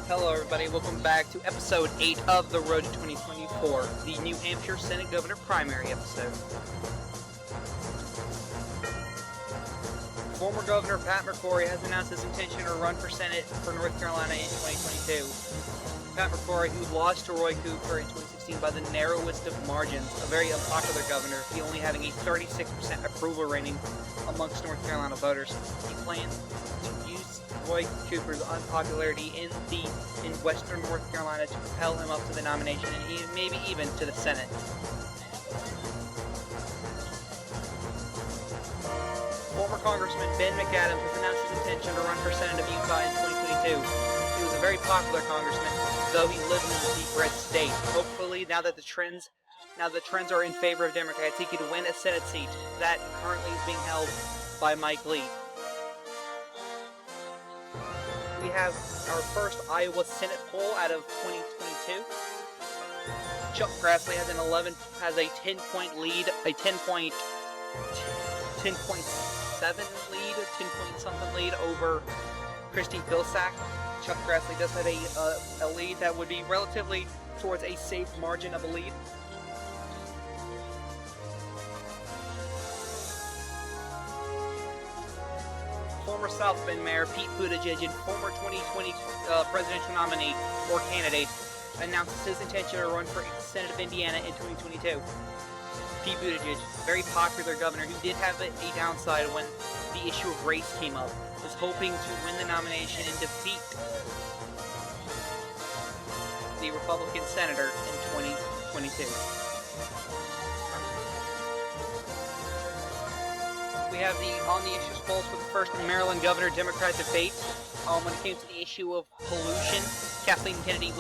Hello everybody, welcome back to episode 8 of The Road to 2024, the New Hampshire Senate Governor Primary episode. Former Governor Pat McCrory has announced his intention to run for Senate for North Carolina in 2022. Pat McCrory, who lost to Roy Cooper in 2016 by the narrowest of margins, a very unpopular governor, he only having a 36% approval rating amongst North Carolina voters. He plans to use Roy Cooper's unpopularity in western North Carolina to propel him up to the nomination and maybe even to the Senate. Former Congressman Ben McAdams has announced his intention to run for Senate of Utah in 2022. He was a very popular congressman, though he lived in a deep red state. Hopefully, now that the trends are in favor of Democrats, he could win a Senate seat that currently is being held by Mike Lee. We have our first Iowa Senate poll out of 2022. Chuck Grassley has a 10-point lead, a 10.7 lead, 10-point-something lead over Christy Vilsack. Chuck Grassley does have a lead that would be relatively towards a safe margin of a lead. Former South Bend Mayor Pete Buttigieg and former 2020 presidential nominee or candidate announces his intention to run for Senate of Indiana in 2022. Pete Buttigieg, very popular governor who did have a downside when the issue of race came up, is hoping to win the nomination and defeat the Republican senator in 2022. We have on the issues polls for the first Maryland governor Democrat debate. When it came to the issue of pollution, Kathleen Kennedy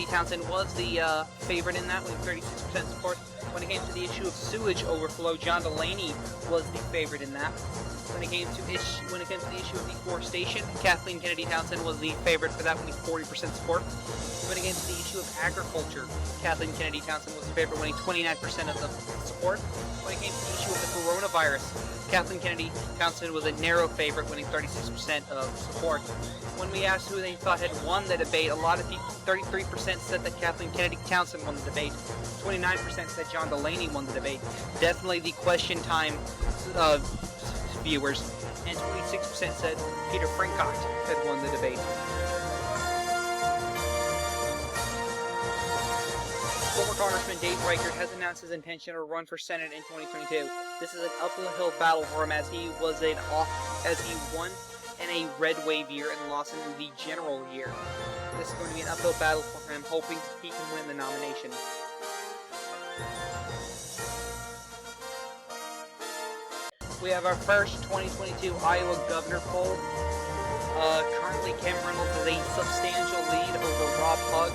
Townsend was the favorite in that with 36% support. When it came to the issue of sewage overflow, John Delaney was the favorite in that. When it came to the issue of deforestation, Kathleen Kennedy Townsend was the favorite for that, winning 40% support. When it came to the issue of agriculture, Kathleen Kennedy Townsend was the favorite, winning 29% of the support. When it came to the issue of the coronavirus, Kathleen Kennedy Townsend was a narrow favorite, winning 36% of support. When we asked who they thought had won the debate, a lot of people, 33% said that Kathleen Kennedy Townsend won the debate. 29% said John Delaney won the debate. Definitely the question time viewers. And 26% said Peter Frankott had won the debate. Former Congressman Dave Reichert has announced his intention to run for Senate in 2022. This is an uphill battle for him as he won in a red wave year and lost in the general year. This is going to be an uphill battle for him, hoping he can win the nomination. We have our first 2022 Iowa governor poll. Currently, Kim Reynolds has a substantial lead over Rob Hogg.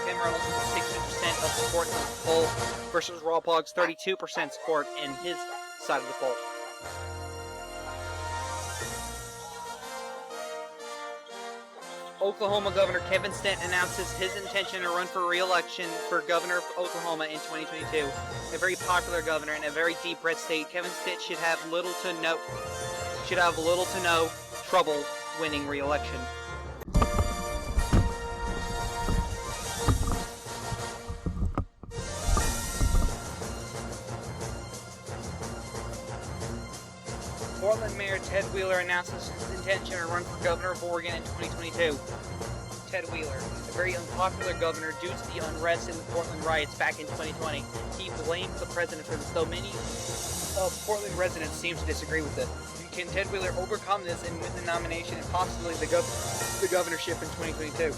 Kim Reynolds has 60% of support in the poll versus Rob Hogg's 32% support in his side of the poll. Oklahoma Governor Kevin Stitt announces his intention to run for re-election for governor of Oklahoma in 2022. A very popular governor in a very deep red state, Kevin Stitt should have little to no trouble winning re-election. Portland Mayor Ted Wheeler announces his intention to run for governor of Oregon in 2022. Ted Wheeler, a very unpopular governor due to the unrest in the Portland riots back in 2020. He blamed the president for this, though many Portland residents seem to disagree with it. Can Ted Wheeler overcome this and win the nomination and possibly the governorship in 2022?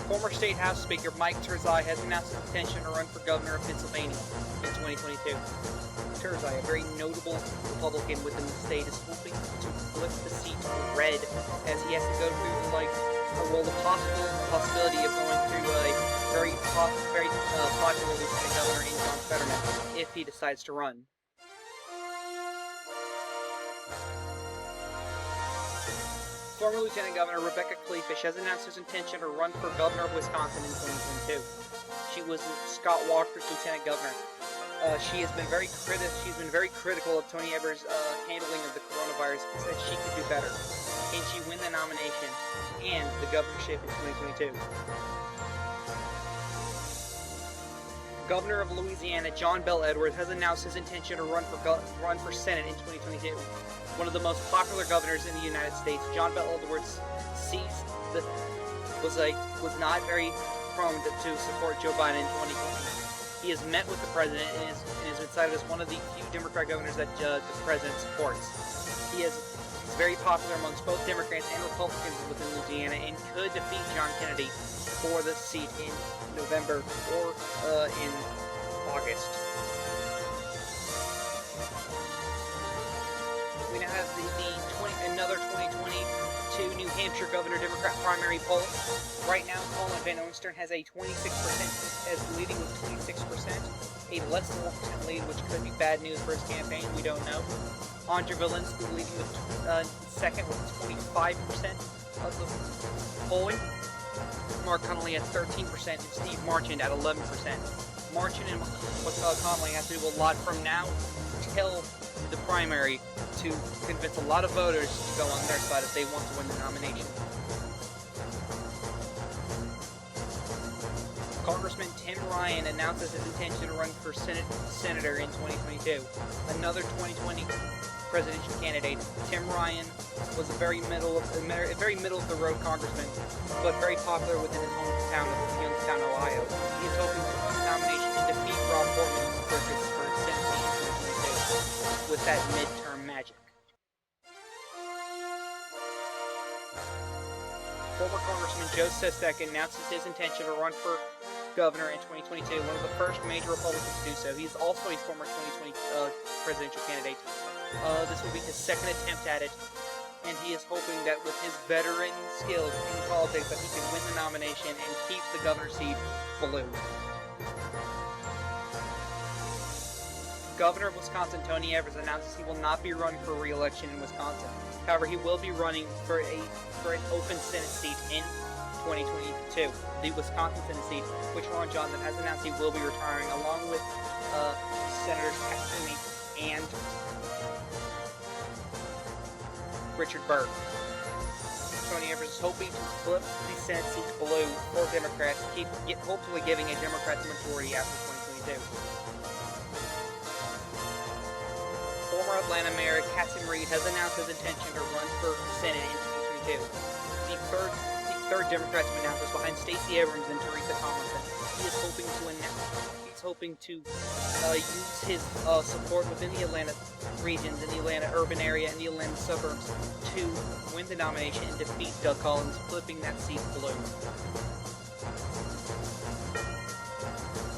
Former State House Speaker Mike Turzai has announced his intention to run for governor of Pennsylvania in 2022. Turzai, a very notable Republican within the state, is hoping to flip the seat red as he has to go through the possibility of going through a very popular lieutenant governor in John Fetterman if he decides to run. Former Lieutenant Governor Rebecca Kleefisch has announced his intention to run for governor of Wisconsin in 2022. She was Scott Walker's lieutenant governor. She's been very critical of Tony Evers' handling of the coronavirus and said she could do better. Can she win the nomination and the governorship in 2022? Governor of Louisiana, John Bel Edwards, has announced his intention to run for Senate in 2022. One of the most popular governors in the United States, John Bel Edwards was not very prone to support Joe Biden in 2020. He has met with the president and has been cited as one of the few Democrat governors that the president supports. He's very popular amongst both Democrats and Republicans within Louisiana and could defeat John Kennedy for the seat in November or in August. We now have another 2022 New Hampshire governor Democrat primary poll. Right now, Colin Van Oostern has a 26%, leading with 26%, a less than 1% lead, which could be bad news for his campaign. We don't know. Andre Valinsky leading with second with 25% of the polling. Mark Connolly at 13% and Steve Marchand at 11%. Marchand and Connolly have to do a lot from now till the primary to convince a lot of voters to go on their side if they want to win the nomination. Congressman Tim Ryan announces his intention to run for senator in 2022. Another 2020 presidential candidate. Tim Ryan was a very middle of the road congressman, but very popular within his hometown of Youngstown, Ohio. He is hoping to win the nomination and defeat Rob Portman for Senate in 2022 with that midterm magic. Former Congressman Joe Sestak announces his intention to run for governor in 2022, one of the first major Republicans to do so. He's also a former 2020 presidential candidate. This will be his second attempt at it, and he is hoping that with his veteran skills in politics that he can win the nomination and keep the governor's seat blue. Governor of Wisconsin Tony Evers announces he will not be running for re-election in Wisconsin. However, he will be running for an open Senate seat in 2022, the Wisconsin Senate seat, which Ron Johnson has announced he will be retiring, along with Senators Pat Toomey and Richard Burr. Tony Evers is hoping to flip the Senate seats blue for Democrats, hopefully giving a Democrat the majority after 2022. Former Atlanta Mayor Cassim Reed has announced his intention to run for Senate in 2022. The third Democrat to announce this, behind Stacey Abrams and Teresa Tomlinson. He is hoping to use his support within the Atlanta regions, in the Atlanta urban area, and the Atlanta suburbs to win the nomination and defeat Doug Collins, flipping that seat blue.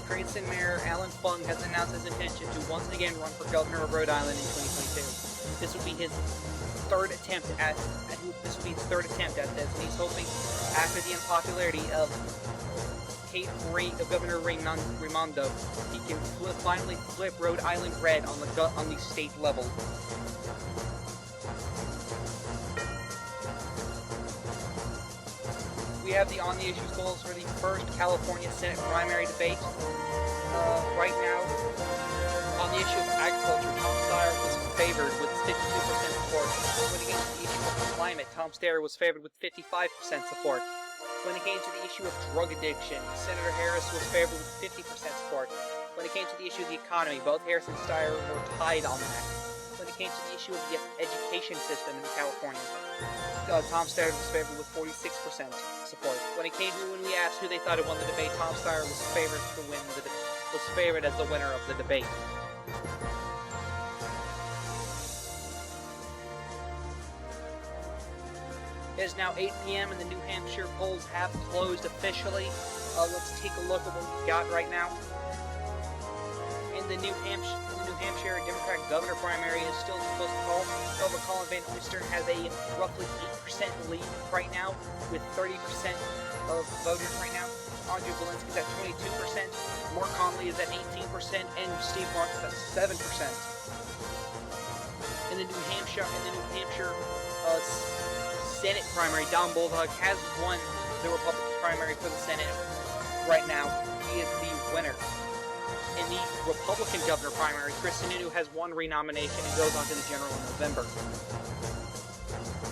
Cranston Mayor Alan Fung has announced his intention to once again run for governor of Rhode Island in 2022. This would be his third attempt at this, and he's hoping, after the unpopularity of Governor Raimondo, he can finally flip Rhode Island red on the state level. We have the On the Issues polls for the first California Senate primary debate. Right now, on the issue of agriculture, Tom Steyer was favored with 52% support. When it came to the issue of climate, Tom Steyer was favored with 55% support. When it came to the issue of drug addiction, Senator Harris was favored with 50% support. When it came to the issue of the economy, both Harris and Steyer were tied on that. When it came to the issue of the education system in California, Tom Steyer was favored with 46% support. When we asked who they thought had won the debate, Tom Steyer was favored as the winner of the debate. It is now 8 p.m. and the New Hampshire polls have closed officially. Let's take a look at what we got right now. In the New Hampshire Democrat governor primary is still supposed to call. However, Colin Van Oostern has a roughly 8% lead right now, with 30% of voters right now. Andre Valinsky is at 22%, Mark Connolly is at 18%, and Steve Marchand is at 7%. In the New Hampshire Senate primary, Don Bulldog has won the Republican primary for the Senate right now. He is the winner. In the Republican governor primary, Chris Sununu has one renomination and goes on to the general in November.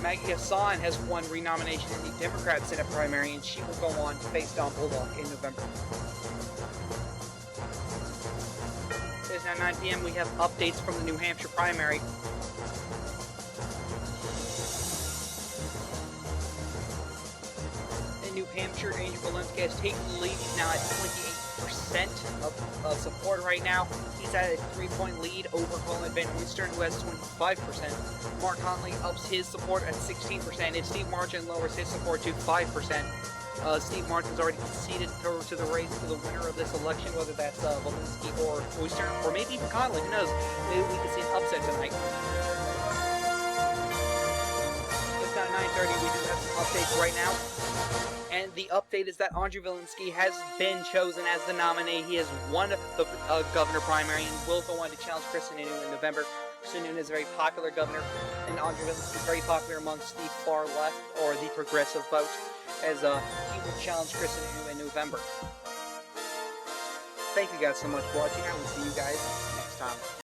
Maggie Hassan has one renomination in the Democrat Senate primary, and she will go on to face Don Bullock in November. It is now 9 p.m. We have updates from the New Hampshire primary. In New Hampshire, Andrew Walensky has taken the lead. He's now at 28% of support right now. He's at a 3-point lead over Colin Van Oosteren, who has 25%. Mark Conley ups his support at 16%, and Steve Martin lowers his support to 5%. Steve Martin's already conceded to the race for the winner of this election, whether that's Walensky or Oosteren, or maybe even Conley. Who knows? Maybe we can see an upset tonight. It's now 9:30. We do have some updates right now. And the update is that Andrew Walensky has been chosen as the nominee. He has won the governor primary and will go on to challenge Chris Sununu in November. Sununu is a very popular governor, and Andrew Walensky is very popular amongst the far left, or the progressive vote, as he will challenge Chris Sununu in November. Thank you guys so much for watching. I will see you guys next time.